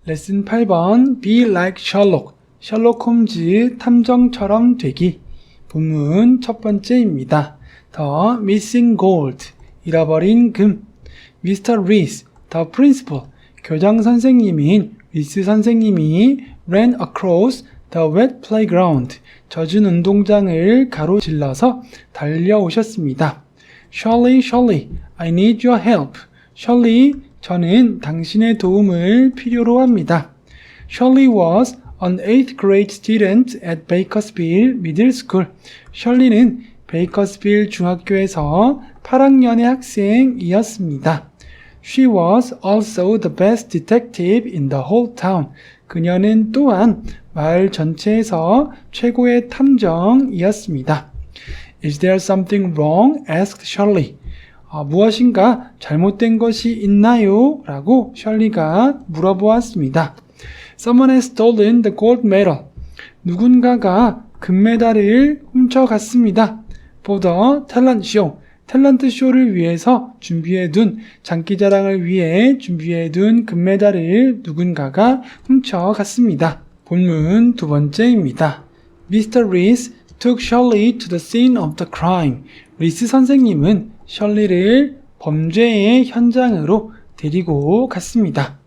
레슨 8번 Be like Sherlock, 셜록 홈즈 탐정처럼 되기. 본문 첫 번째입니다. The missing gold, 잃어버린 금. Mr. Reese, the principal, 교장 선생님인 리스 선생님이 ran across the wet playground, 젖은 운동장을 가로질러서 달려오셨습니다. Shirley, Shirley, I need your help. Shirley, 저는 당신의 도움을 필요로 합니다. Shirley was an 8th grade student at Bakersfield Middle School. 셜리는 베이커스빌 중학교에서 8학년의 학생이었습니다. She was also the best detective in the whole town. 그녀는 또한 마을 전체에서 최고의 탐정이었습니다. Is there something wrong? asked Shirley. 무엇인가 잘못된 것이 있나요? 라고 셜리가 물어보았습니다. Someone has stolen the gold medal. 누군가가 금메달을 훔쳐갔습니다. For the talent show. 탤런트 쇼를 위해서 준비해둔, 장기자랑을 위해 준비해둔 금메달을 누군가가 훔쳐갔습니다. 본문 두 번째입니다. Mr. Reese took Shirley to the scene of the crime. 리스 선생님은 셜리를 범죄의 현장으로 데리고 갔습니다.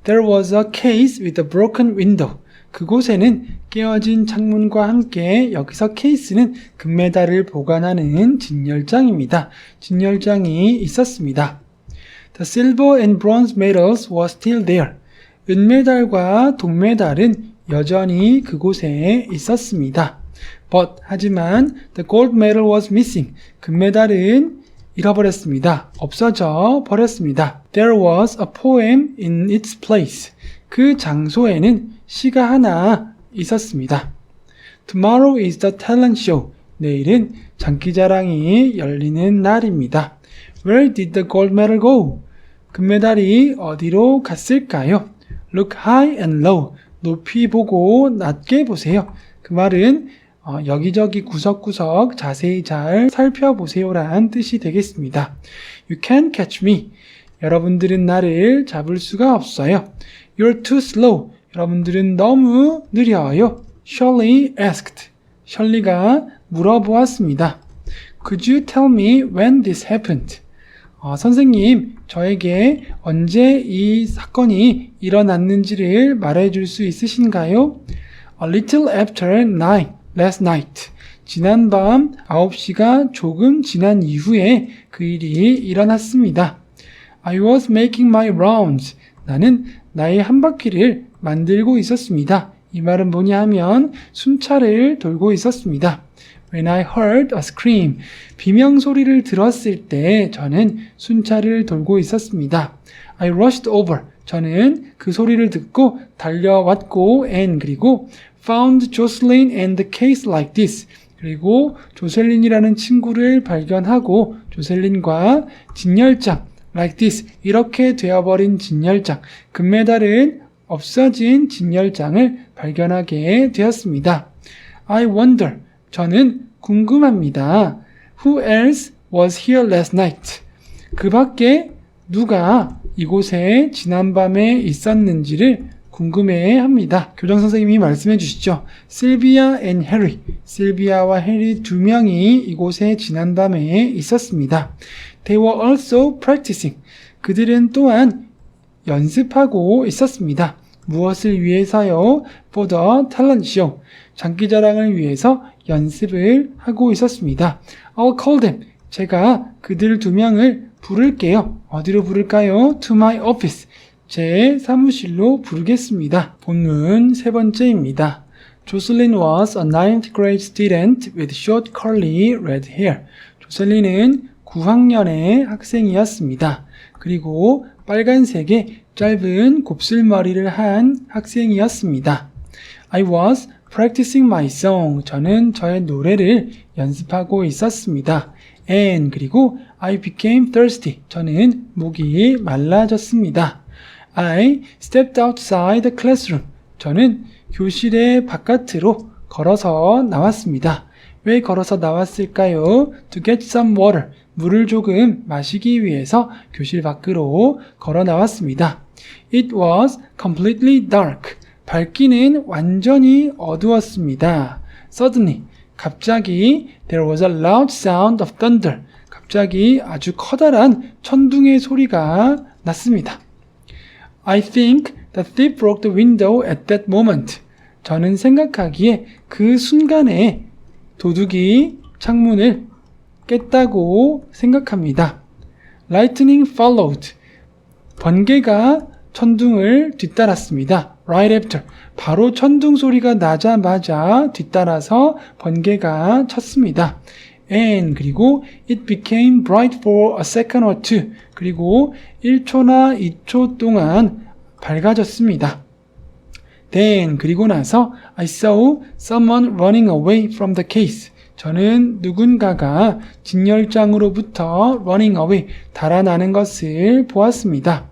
There was a case with a broken window. 그곳에는 깨어진 창문과 함께 여기서 케이스는 금메달을 보관하는 진열장입니다. 진열장이 있었습니다. The silver and bronze medals were still there. 은메달과 동메달은 여전히 그곳에 있었습니다. But 하지만 the gold medal was missing. 금메달은 잃어버렸습니다. 없어져 버렸습니다. There was a poem in its place. 그 장소에는 시가 하나 있었습니다. Tomorrow is the talent show. 내일은 장기자랑이 열리는 날입니다. Where did the gold medal go? 금메달이 어디로 갔을까요? Look high and low. 높이 보고 낮게 보세요. 그 말은 여기저기 구석구석 자세히 잘 살펴보세요 라는 뜻이 되겠습니다. You can't catch me. 여러분들은 나를 잡을 수가 없어요. You're too slow. 여러분들은 너무 느려요. Shirley asked. 셜리가 물어보았습니다. Could you tell me when this happened? 선생님, 저에게 언제 이 사건이 일어났는지를 말해줄 수 있으신가요? A little after 9 last night. 지난밤 9시가 조금 지난 이후에 그 일이 일어났습니다. I was making my rounds. 나는 나의 한 바퀴를 만들고 있었습니다. 이 말은 뭐냐 하면 순찰을 돌고 있었습니다. When I heard a scream. 비명 소리를 들었을 때 저는 순찰을 돌고 있었습니다. I rushed over. 저는 그 소리를 듣고 달려왔고 and 그리고 found Jocelyn and the case like this. 그리고 조셀린이라는 친구를 발견하고 조셀린과 진열장 like this. 이렇게 되어버린 진열장. 금메달은 없어진 진열장을 발견하게 되었습니다. I wonder. 저는 궁금합니다. Who else was here last night? 그 밖에 누가 이곳에 지난밤에 있었는지를 궁금해합니다. 교장선생님이 말씀해 주시죠. 실비아 and 해리. 실비아와 해리 두 명이 이곳에 지난밤에 있었습니다. They were also practicing. 그들은 또한 연습하고 있었습니다. 무엇을 위해서요? For the talent show. 장기자랑을 위해서 연습을 하고 있었습니다. I'll call them. 제가 그들 두 명을 부를게요. 어디로 부를까요? To my office. 제 사무실로 부르겠습니다. 본문 세 번째입니다. Jocelyn was a 9th grade student with short curly red hair. 조셀린은 9학년의 학생이었습니다. 그리고 빨간색의 짧은 곱슬머리를 한 학생이었습니다. I was practicing my song. 저는 저의 노래를 연습하고 있었습니다. And 그리고 I became thirsty. 저는 목이 말라졌습니다. I stepped outside the classroom. 저는 교실의 바깥으로 걸어서 나왔습니다. 왜 걸어서 나왔을까요? To get some water. 물을 조금 마시기 위해서 교실 밖으로 걸어 나왔습니다. It was completely dark. 밝기는 완전히 어두웠습니다. Suddenly, 갑자기 there was a loud sound of thunder. 갑자기 아주 커다란 천둥의 소리가 났습니다. I think the thief broke the window at that moment. 저는 생각하기에 그 순간에 도둑이 창문을 깼다고 생각합니다. Lightning followed. 번개가 천둥을 뒤따랐습니다. Right after. 바로 천둥 소리가 나자마자 뒤따라서 번개가 쳤습니다. And 그리고 it became bright for a second or two. 그리고 1초나 2초 동안 밝아졌습니다. Then 그리고 나서 I saw someone running away from the case. 저는 누군가가 진열장으로부터 running away, 달아나는 것을 보았습니다.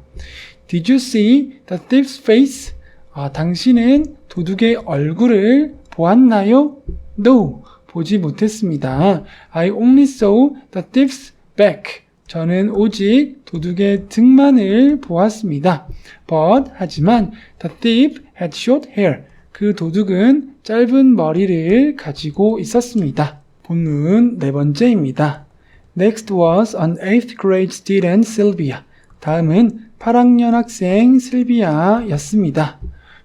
Did you see the thief's face? 당신은 도둑의 얼굴을 보았나요? No, 보지 못했습니다. I only saw the thief's back. 저는 오직 도둑의 등만을 보았습니다. But, 하지만 the thief had short hair. 그 도둑은 짧은 머리를 가지고 있었습니다. 본문 네 번째입니다. Next was an 8th grade student, Sylvia. 다음은 8학년 학생 실비아였습니다.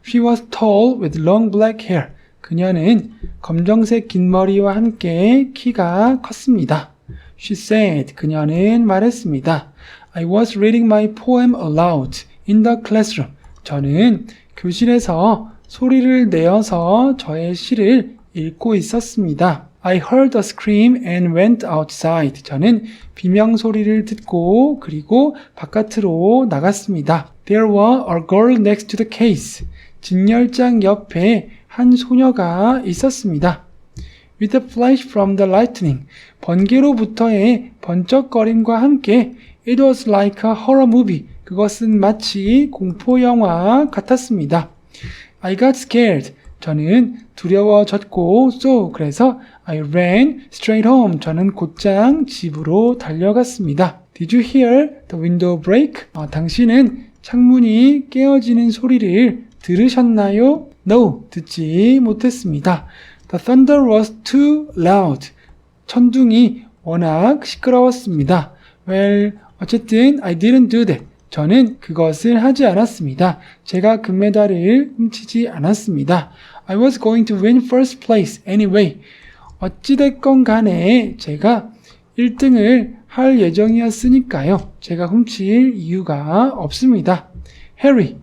She was tall with long black hair. 그녀는 검정색 긴 머리와 함께 키가 컸습니다. She said, 그녀는 말했습니다. I was reading my poem aloud in the classroom. 저는 교실에서 소리를 내어서 저의 시를 읽고 있었습니다. I heard a scream and went outside. 저는 비명 소리를 듣고 그리고 바깥으로 나갔습니다. There was a girl next to the case. 진열장 옆에 한 소녀가 있었습니다. With a flash from the lightning. 번개로부터의 번쩍거림과 함께 It was like a horror movie. 그것은 마치 공포영화 같았습니다. I got scared. 저는 두려워졌고 그래서 I ran straight home. 저는 곧장 집으로 달려갔습니다. Did you hear the window break? 당신은 창문이 깨어지는 소리를 들으셨나요? No, 듣지 못했습니다. The thunder was too loud. 천둥이 워낙 시끄러웠습니다. Well, 어쨌든 I didn't do that. 저는 그것을 하지 않았습니다. 제가 금메달을 훔치지 않았습니다. I was going to win first place anyway. 어찌됐건 간에 제가 1등을 할 예정이었으니까요. 제가 훔칠 이유가 없습니다. Harry,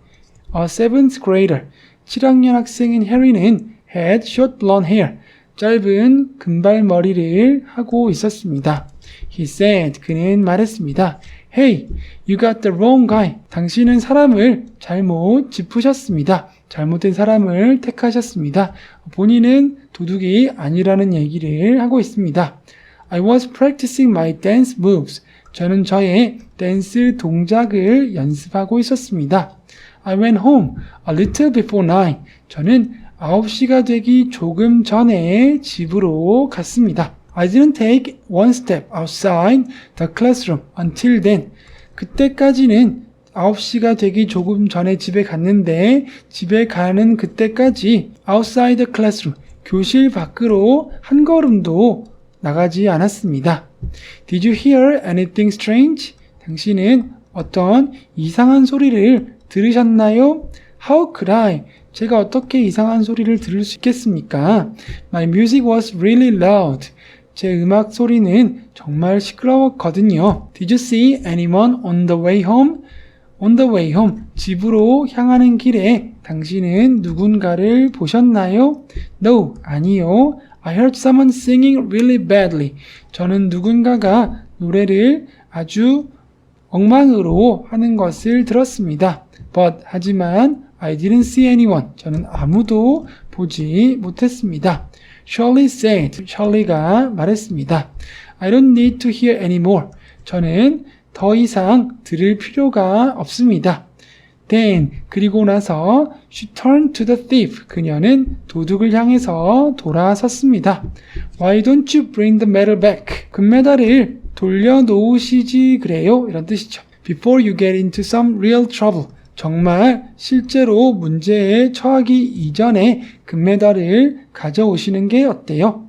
a 7th grader. 7학년 학생인 해리는 had short blonde hair. 짧은 금발머리를 하고 있었습니다. He said, 그는 말했습니다. Hey, you got the wrong guy. 당신은 사람을 잘못 짚으셨습니다. 잘못된 사람을 택하셨습니다. 본인은 도둑이 아니라는 얘기를 하고 있습니다. I was practicing my dance moves. 저는 저의 댄스 동작을 연습하고 있었습니다. I went home a little before 9. 저는 9시가 되기 조금 전에 집으로 갔습니다. I didn't take one step outside the classroom until then. 그때까지는 9시가 되기 조금 전에 집에 갔는데 집에 가는 그때까지 outside the classroom, 교실 밖으로 한 걸음도 나가지 않았습니다. Did you hear anything strange? 당신은 어떤 이상한 소리를 들으셨나요? How could I? 제가 어떻게 이상한 소리를 들을 수 있겠습니까? My music was really loud. 제 음악 소리는 정말 시끄러웠거든요. Did you see anyone on the way home? On the way home. 집으로 향하는 길에 당신은 누군가를 보셨나요? No, 아니요. I heard someone singing really badly. 저는 누군가가 노래를 아주 엉망으로 하는 것을 들었습니다. But, 하지만 I didn't see anyone. 저는 아무도 보지 못했습니다. Shirley said. 셜리가 말했습니다. I don't need to hear anymore. 저는 더 이상 들을 필요가 없습니다. Then, 그리고 나서 she turned to the thief. 그녀는 도둑을 향해서 돌아섰습니다. Why don't you bring the medal back? 금메달을 돌려놓으시지 그래요? 이런 뜻이죠. Before you get into some real trouble. 정말 실제로 문제에 처하기 이전에 금메달을 가져오시는 게 어때요?